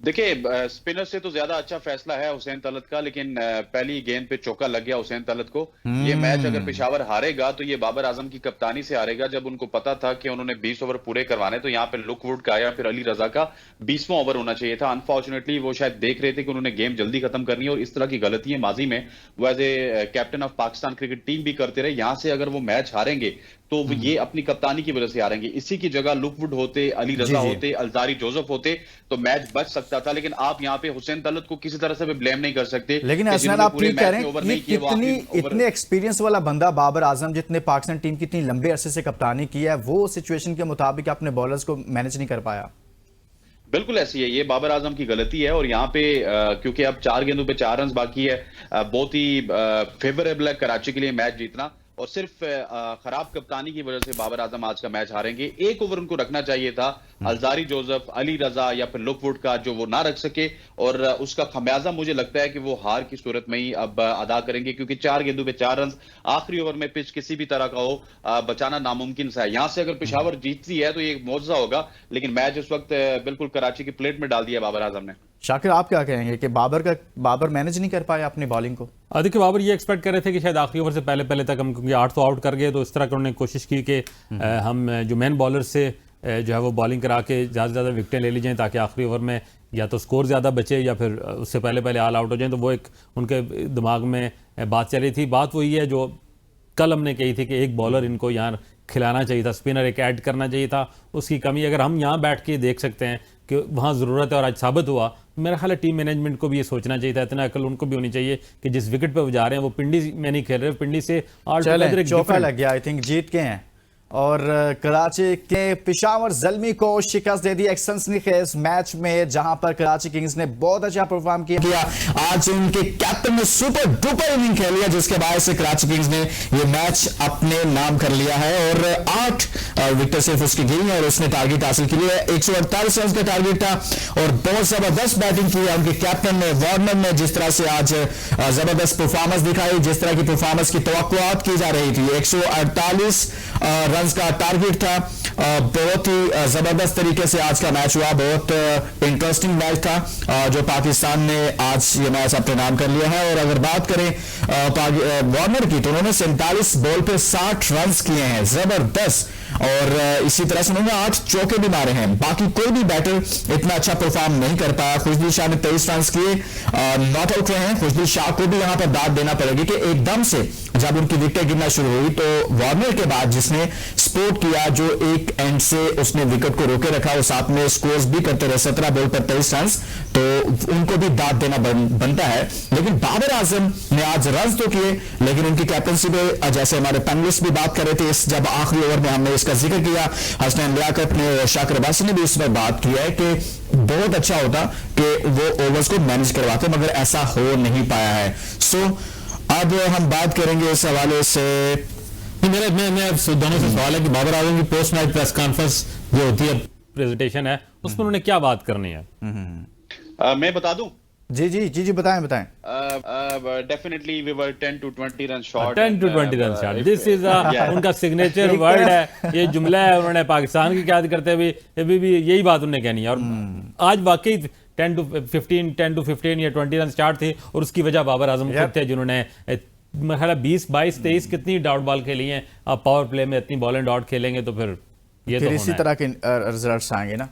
देखिए, स्पिनर से तो ज्यादा अच्छा फैसला है हुसैन तलत का, लेकिन पहली गेंद पे चौका लग गया हुसैन तलत को। ये मैच अगर पेशावर हारेगा तो ये बाबर आजम की कप्तानी से हारेगा, जब उनको पता था कि उन्होंने 20 ओवर पूरे करवाने। तो यहाँ पे लुकवुड का या फिर अली रजा का 20वां ओवर होना चाहिए था। अनफॉर्चुनेटली वो शायद देख रहे थे कि उन्होंने गेम जल्दी खत्म करनी है और इस तरह की गलतियां माजी में वो as a captain of Pakistan cricket team भी करते रहे। यहां से अगर वो मैच हारेंगे तो ये अपनी कप्तानी की वजह से हारेंगे। इसी की जगह लुकवुड होते, अली रजा होते, अलजारी जोसेफ होते तो मैच बच सकता था। लेकिन आप यहाँ पे हुसैन तलत को किसी तरह से भी ब्लेम नहीं कर सकते। लेकिन हसनैन, आप ठीक कह रहे हैं, इतने एक्सपीरियंस वाला बंदा बाबर आजम, जितने पाकिस्तान टीम की इतनी लंबे अरसे से कप्तानी की है, वो सिचुएशन के मुताबिक अपने बॉलर्स को मैनेज नहीं कर पाया। बिल्कुल ऐसी है, ये बाबर आजम की गलती है। और यहाँ पे क्योंकि अब 4 गेंदों पे 4 रन बाकी है, बहुत ही फेवरेबल है कराची के लिए मैच जीतना। और सिर्फ खराब कप्तानी की वजह से बाबर आजम आज का मैच हारेंगे। एक ओवर उनको रखना चाहिए था अलजारी जोसेफ, अली रजा या फिर लुकवुड का, जो वो ना रख सके। और उसका खमियाजा मुझे लगता है कि वो हार की सूरत में ही अब अदा करेंगे, क्योंकि 4 गेंदों पे 4 रन आखिरी ओवर में पिच किसी भी तरह का हो बचाना नामुमकिन सा है। यहां से अगर पेशावर जीतती है तो ये एक मौजज़ा होगा, लेकिन मैच इस वक्त बिल्कुल कराची की प्लेट में डाल दिया बाबर आजम ने। शाकिर, आप क्या कहेंगे कि बाबर मैनेज नहीं कर पाया अपनी बॉलिंग को? देखिए, बाबर ये एक्सपेक्ट कर रहे थे कि शायद आखिरी ओवर से पहले तक हम, क्योंकि 8 तो आउट कर गए, तो इस तरह की उन्होंने कोशिश की कि हम जो मेन बॉलर से जो है वो बॉलिंग करा के ज़्यादा से ज़्यादा विकेटें ले ली जाएँ, ताकि आखिरी ओवर में या तो स्कोर ज़्यादा बचे या फिर उससे पहले ऑल आउट हो जाएँ। तो वो एक उनके दिमाग में बात चल रही थी। बात वही है जो कल हमने कही थी कि एक बॉलर इनको यहाँ खिलाना चाहिए था, स्पिनर एक ऐड करना चाहिए था। उसकी कमी अगर हम यहाँ बैठ के देख सकते हैं कि वहाँ ज़रूरत है और आज साबित हुआ। मेरा ख्याल है टीम मैनेजमेंट को भी ये सोचना चाहिए था, इतना अकल उनको भी होनी चाहिए कि जिस विकेट पे वो जा रहे हैं वो पिंडी में नहीं खेल रहे, पिंडी से चौका लग गया, आई थिंक जीत के हैं। और कराची के पेशावर ज़ल्मी को शिकस्त दे दी एक सनसनीखेज मैच में, जहां पर कराची किंग्स ने बहुत अच्छा परफॉर्म किया। आज उनके कैप्टन ने सुपर डुपर इनिंग खेली है, जिसके बाद से कराची किंग्स ने ये मैच अपने नाम कर लिया है और 8 विकेट सिर्फ उसकी गिरी है और उसने टारगेट हासिल की है। 148 रन का टारगेट था और बहुत जबरदस्त बैटिंग की है उनके कैप्टन ने, वार्नर ने। जिस तरह से आज जबरदस्त परफॉर्मेंस दिखाई, जिस तरह की परफॉर्मेंस की तवक्कुआत की जा रही थी, 148 रन का टारगेट था। बहुत ही जबरदस्त तरीके से आज का मैच हुआ, बहुत इंटरेस्टिंग मैच था जो पाकिस्तान ने आज ये मैच अपने नाम कर लिया है। और अगर बात करें वार्नर की, तो उन्होंने 47 बॉल पे 60 रन किए हैं, जबरदस्त। और इसी तरह से उन्होंने 8 चौके भी मारे हैं। बाकी कोई भी बैटर इतना अच्छा परफॉर्म नहीं कर पाया। खुशदिल शाह ने 23 रन किए, नॉट आउट रहे हैं। खुशदिल शाह को भी यहां पर दाद देना पड़ेगी कि एकदम से जब उनकी विकेट गिरना शुरू हुई तो वार्नर के बाद जिसने सपोर्ट किया, जो एक एंड से उसने विकेट को रोके रखा, वो साथ में स्कोर्स भी करते रहे, 17 बॉल पर 23 रन, तो उनको भी दाद देना बनता है। लेकिन बाबर आजम ने आज रन तो किए, लेकिन उनकी कैप्टनसी पे, जैसे हमारे पैनलिस्ट भी बात कर रहे थे, इस जब आखिरी ओवर में हमने इसका जिक्र किया, हसनैन लियाकत ने और शाकिर अब्बासी ने भी इस पर बात की है कि बहुत अच्छा होता कि वो ओवर्स को मैनेज करवाते, मगर ऐसा हो नहीं पाया है। सो अब हम बात करेंगे इस हवाले से। मेरे दोनों से सवाल है कि बाबर आजम की पोस्ट मैच प्रेस कॉन्फ्रेंस जो होती है, प्रेजेंटेशन है, उसमें उन्होंने क्या बात करनी है? मैं बता दूं? जी जी जी जी, बताएं बताएं। Definitely we were 10 to 20 run short. 10 to 20 run shot, this is उनका सिग्नेचर ठीक वर्ड है। है, ये जुमला है। उन्होंने पाकिस्तान की याद करते हुए अभी भी यही बात उन्हें कहनी है। और आज वाकई 10 to 15 या 20 रन स्टार्ट थे, और उसकी वजह बाबर आजम खुद थे, जिन्होंने मेरा ख्याल है 20 22 23 कितनी डॉट बॉल खेली है। आप पावर प्ले में इतनी बॉल एंड डॉट खेलेंगे तो फिर ये तो फिर इसी होना है। तरह के रिजल्ट्स आएंगे ना।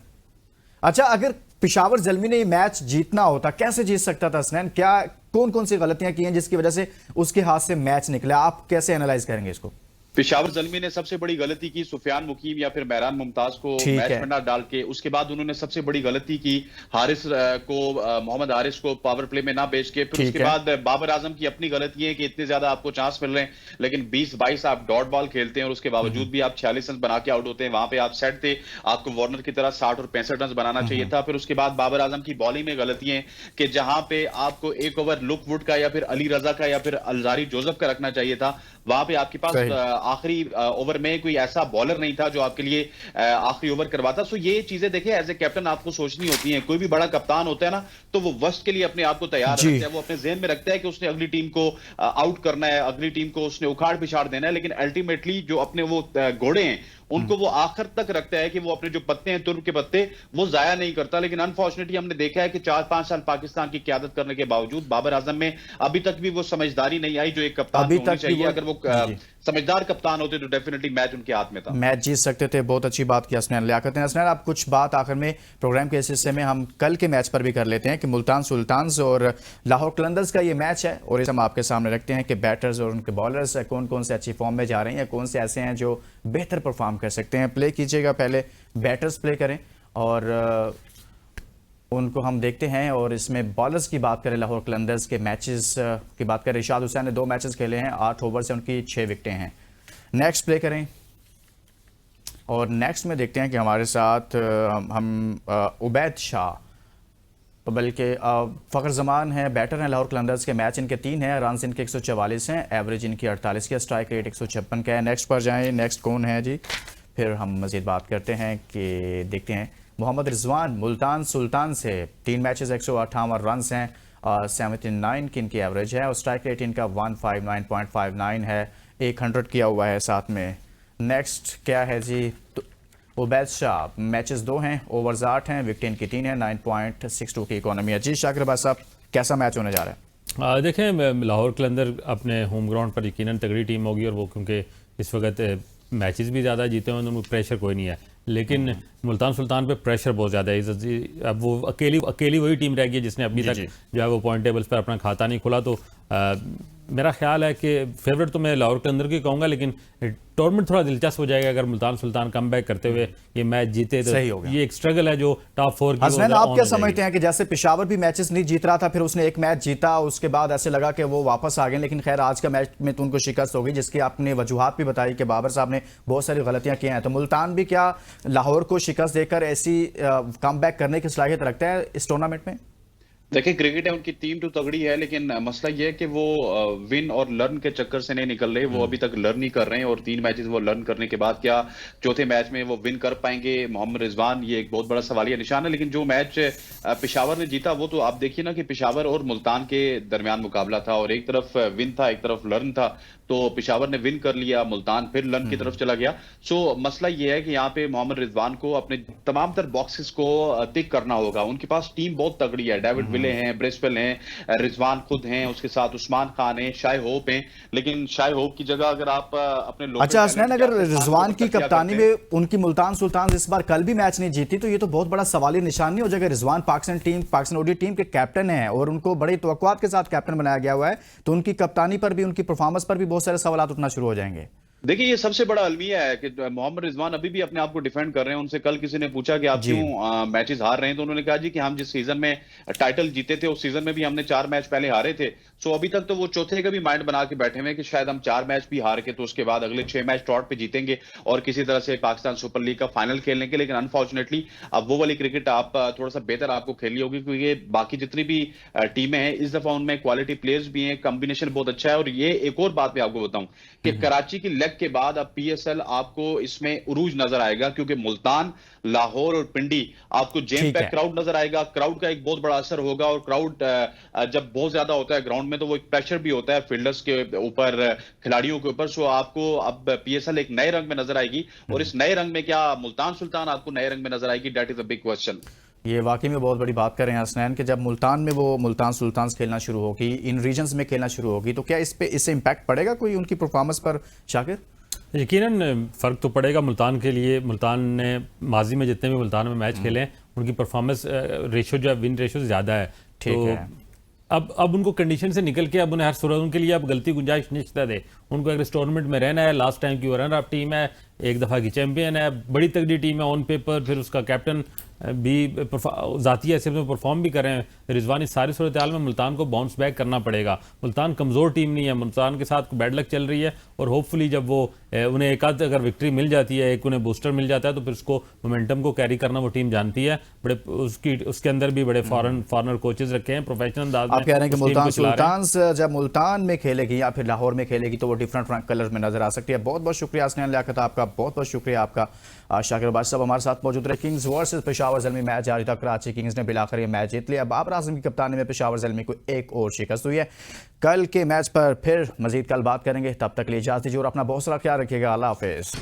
अच्छा, अगर पेशावर ज़ल्मी ने ये मैच जीतना होता, कैसे जीत सकता था हसनैन? क्या कौन कौन सी गलतियां की हैं जिसकी वजह से उसके हाथ से मैच निकला? आप कैसे एनालाइज करेंगे इसको? पेशावर ज़ल्मी ने सबसे बड़ी गलती की सुफियान मुकीम या फिर मेहरान मुमताज को ठीक मैच है। में ना डाल के। उसके बाद उन्होंने सबसे बड़ी गलती की हारिस को, मोहम्मद हारिस को पावर प्ले में ना बेच के। फिर ठीक उसके है। बाद बाबर आजम की अपनी गलती है कि इतने ज्यादा आपको चांस मिल रहे हैं, लेकिन 20-22 आप डॉट बॉल खेलते हैं और उसके बावजूद भी आप 46 रन बना के आउट होते हैं। वहां पे आप सेट थे, आपको वार्नर की तरह 60 और 65 रन बनाना चाहिए था। फिर उसके बाद बाबर आजम की बॉलिंग में गलती है कि जहां पे आपको एक ओवर लुक वुड का या फिर अली रजा का या फिर अलजारी जोसेफ का रखना चाहिए था, वहां पे आपके पास सही। आखिरी ओवर में कोई ऐसा बॉलर नहीं था जो आपके लिए आखिरी ओवर करवाता। सो ये चीजें देखिए, एज ए कैप्टन आपको सोचनी होती हैं। कोई भी बड़ा कप्तान होता है ना, तो वो वर्स्ट के लिए अपने आप को तैयार जी। रखता है। वो अपने जहन में रखता है कि उसने अगली टीम को आउट करना है, अगली टीम को उसने उखाड़ पिछाड़ देना है, लेकिन अल्टीमेटली जो अपने वो घोड़े हैं उनको वो आखिर तक रखता है कि वो अपने जो पत्ते हैं, तुर्क के पत्ते, वो जाया नहीं करता। लेकिन अनफॉर्चुनेटली हमने देखा है कि 4-5 साल पाकिस्तान की क्यादत करने के बावजूद बाबर आजम में अभी तक भी वो समझदारी नहीं आई जो एक कप्तान अभी को होनी तक भी चाहिए। वो- अगर वो जी। समझदार कप्तान होते तो डेफिनेटली मैच उनके हाथ में था। मैच जीत सकते थे। बहुत अच्छी बात की हसनैन लियाकत ने। हसनैन, आप कुछ बात आखिर में प्रोग्राम के इस हिस्से में हम कल के मैच पर भी कर लेते हैं कि मुल्तान सुल्तान्स और लाहौर कलंदर्स का ये मैच है, और इसे हम आपके सामने रखते हैं कि बैटर्स और उनके बॉलर्स कौन कौन से अच्छी फॉर्म में जा रहे हैं या कौन से ऐसे हैं जो बेहतर परफॉर्म कर सकते हैं। प्ले कीजिएगा, पहले बैटर्स प्ले करें और उनको हम देखते हैं। और इसमें बॉलर्स की बात करें, लाहौर कलंदर्स के मैचेस की बात करें, इरशाद हुसैन ने 2 मैचेस खेले हैं, 8 ओवर से उनकी 6 विकेटें हैं। नेक्स्ट प्ले करें, और नेक्स्ट में देखते हैं कि हमारे साथ हम उबैद शाह, बल्कि फ़खर जमान है, बैटर हैं लाहौर कलंदर्स के। मैच इनके 3 हैं, रन इनके 144 हैं, एवरेज इनकी 48 की, स्ट्राइक रेट 156 का है। नेक्स्ट पर जाएं, नेक्स्ट कौन है जी? फिर हम मज़ीद बात करते हैं कि देखते हैं मोहम्मद रिजवान मुल्तान सुल्तान से 3 मैचेस 158 रन हैं, 79 की इनकी एवरेज है, और स्ट्राइक रेट इनका 159.59 है, 100 किया हुआ है साथ में। नेक्स्ट क्या है जी? तो उबैद शाह, मैचेस 2 हैं, ओवर्स 8 हैं, विकेट इनकी 3 है, 9.62 की इकोनॉमी है। जी शाकिर अब्बास साहब, कैसा मैच होने जा रहा है? देखें, लाहौर कलंदर अपने होम ग्राउंड पर यकीनन तगड़ी टीम होगी, और वो क्योंकि इस वक्त मैचेस भी ज़्यादा जीते हैं, उनको प्रेशर कोई नहीं है। लेकिन मुल्तान सुल्तान पे प्रेशर बहुत ज़्यादा है। अब वो अकेली वही टीम रह गई है जिसने अभी तक जो है वो पॉइंट टेबल्स पर अपना खाता नहीं खोला। तो मेरा ख्याल है कि फेवरेट तो मैं लाहौर के अंदर की कहूँगा, लेकिन टूर्नामेंट थोड़ा दिलचस्प हो जाएगा अगर मुल्तान सुल्तान कम बैक करते हुए ये मैच जीते तो सही होगा। ये एक स्ट्रगल है जो टॉप 4 की। हसनैन, आप क्या समझते हैं कि जैसे पेशावर भी मैचेस नहीं जीत रहा था, फिर उसने एक मैच जीता, उसके बाद ऐसे लगा कि वो वापस आ गए, लेकिन खैर आज का मैच में तो उनको शिकस्त हो गई, जिसकी आपने वजूहात भी बताई कि बाबर साहब ने बहुत सारी गलतियां की हैं। तो मुल्तान भी क्या लाहौर को शिकस्त देकर ऐसी कम बैक करने की सलाहियत रखता है इस टूर्नामेंट में? देखिए, क्रिकेट है, उनकी टीम तो तगड़ी है, लेकिन मसला ये है कि वो विन और लर्न के चक्कर से नहीं निकल रहे। वो अभी तक लर्न ही कर रहे हैं, और 3 मैचेस वो लर्न करने के बाद क्या चौथे मैच में वो विन कर पाएंगे मोहम्मद रिजवान, ये एक बहुत बड़ा सवालिया निशान है। लेकिन जो मैच पेशावर ने जीता, वो तो आप देखिए ना कि पेशावर और मुल्तान के दरमियान मुकाबला था, और एक तरफ विन था, एक तरफ लर्न था। तो पेशावर ने विन कर लिया, मुल्तान फिर लर्न की तरफ चला गया। सो मसला ये है कि यहाँ पे मोहम्मद रिजवान को अपने तमाम तर बॉक्सेस को टिक करना होगा। उनके पास टीम बहुत तगड़ी है, डेविड विले हैं, ब्रेसवेल हैं, रिजवान खुद हैं, उसके साथ उस्मान खान हैं, शाय होप हैं। लेकिन शाय होप की जगह अगर आप अपने लोकल अच्छा हसनैन, अगर टैलेंट रिजवान की क्या कप्तानी करते हैं? में उनकी मुल्तान सुल्तान इस बार कल भी मैच नहीं जीती, तो ये तो बहुत बड़ा सवालिया निशान नहीं हो जाएगा? रिजवान पाकिस्तान ओडी टीम के कैप्टन हैं और उनको बड़ी तवक्कुआत के साथ कैप्टन बनाया गया हुआ है, तो उनकी कप्तानी पर भी, उनकी परफॉर्मेंस पर भी बहुत सारे सवाल उठना शुरू हो जाएंगे। देखिए, ये सबसे बड़ा अलमिया है कि मोहम्मद रिजवान अभी भी अपने आप को डिफेंड कर रहे हैं। उनसे कल किसी ने पूछा कि आप क्यों मैचेस हार रहे हैं, तो उन्होंने कहा जी कि हम जिस सीजन में टाइटल जीते थे उस सीजन में भी हमने 4 मैच पहले हारे थे। सो अभी तक तो वो चौथे का भी माइंड बना के बैठे हुए कि शायद हम 4 मैच भी हार के तो उसके बाद अगले 6 मैच ट्रॉट पे जीतेंगे और किसी तरह से पाकिस्तान सुपर लीग का फाइनल खेल लेंगे। लेकिन अनफॉर्चुनेटली अब वो वाली क्रिकेट आप थोड़ा सा बेहतर आपको खेलनी होगी, क्योंकि बाकी जितनी भी टीमें हैं इस दफा उनमें क्वालिटी प्लेयर्स भी हैं, कॉम्बिनेशन बहुत अच्छा है। और ये एक और बात मैं आपको बताऊं कि कराची की लेग लेग के बाद अब पीएसएल आपको इसमें उरूज नजर आएगा, क्योंकि मुल्तान, लाहौर और पिंडी आपको जेम ठीक पैक है। क्राउड नजर आएगा। क्राउड का एक बहुत बड़ा असर होगा, और क्राउड जब बहुत ज्यादा होता है ग्राउंड में तो वो एक प्रेशर भी होता है फील्डर्स के ऊपर, खिलाड़ियों के ऊपर। सो आपको अब पीएसएल एक नए रंग में नजर आएगी, और इस नए रंग में क्या मुल्तान सुल्तान आपको नए रंग में नजर आएगी? That is a big question. ये वाकई में बहुत बड़ी बात कर रहे हैं हसनैन कि जब मुल्तान में वो मुल्तान सुल्तान्स खेलना शुरू होगी, इन रीजन्स में खेलना शुरू होगी, तो क्या इससे इम्पैक्ट पड़ेगा कोई उनकी परफॉर्मेंस पर शाकिर? यकीनन फ़र्क तो पड़ेगा मुल्तान के लिए। मुल्तान ने माजी में जितने भी मुल्तान में मैच खेले हैं उनकी परफॉर्मेंस रेशो जो है, विन रेशो ज़्यादा है। ठीक तो है। अब उनको कंडीशन से निकल के अब उन्हें हर सूरत उनके लिए अब गलती गुंजाइश निश्चित दे। उनको अगर इस टूर्नामेंट में रहना है, लास्ट टाइम की रनर अप टीम है, एक दफ़ा की चैंपियन है, बड़ी तगड़ी टीम है ऑन पेपर, फिर उसका कैप्टन भी ज़ाती हैसियत में परफॉर्म भी कर रहे हैं रिजवान। इस सारी सूरत हाल में मुल्तान को बाउंस बैक करना पड़ेगा। मुल्तान कमज़ोर टीम नहीं है, मुल्तान के साथ बैड लक चल रही है, और होपफुली जब वो उन्हें एक आध अगर विक्ट्री मिल जाती है, एक उन्हें बूस्टर मिल जाता है, तो फिर उसको मोमेंटम को कैरी करना वो टीम जानती है। बड़े उसके अंदर भी बड़े फॉरनर कोचेज रखे हैं, प्रोफेशनल अंदाज में। आप कह रहे हैं कि उस टीम मुल्तान को चला रहे हैं। सुल्तान्स जब मुल्तान में खेलेगी या फिर लाहौर में खेलेगी तो वो डिफरेंट कलर्स में नजर आ सकती है। बहुत बहुत शुक्रिया हसनैन लियाकत, आपका बहुत बहुत शुक्रिया आपका। शाकिर बादशाह साहब हमारे साथ मौजूद रहे। Kings versus Peshawar Zalmi match जारी था, कराची किंग्स ने बिलाखिर ये मैच जीत लिया। बाबर आजम की कप्तानी में पेशावर ज़ल्मी को एक और शिकस्त हुई है। कल के मैच पर फिर मजीद कल बात करेंगे, तब तक के लिए इजाज़त दीजिए और अपना बहुत सारा ख्याल रखिएगा। अल्लाह हाफिज़।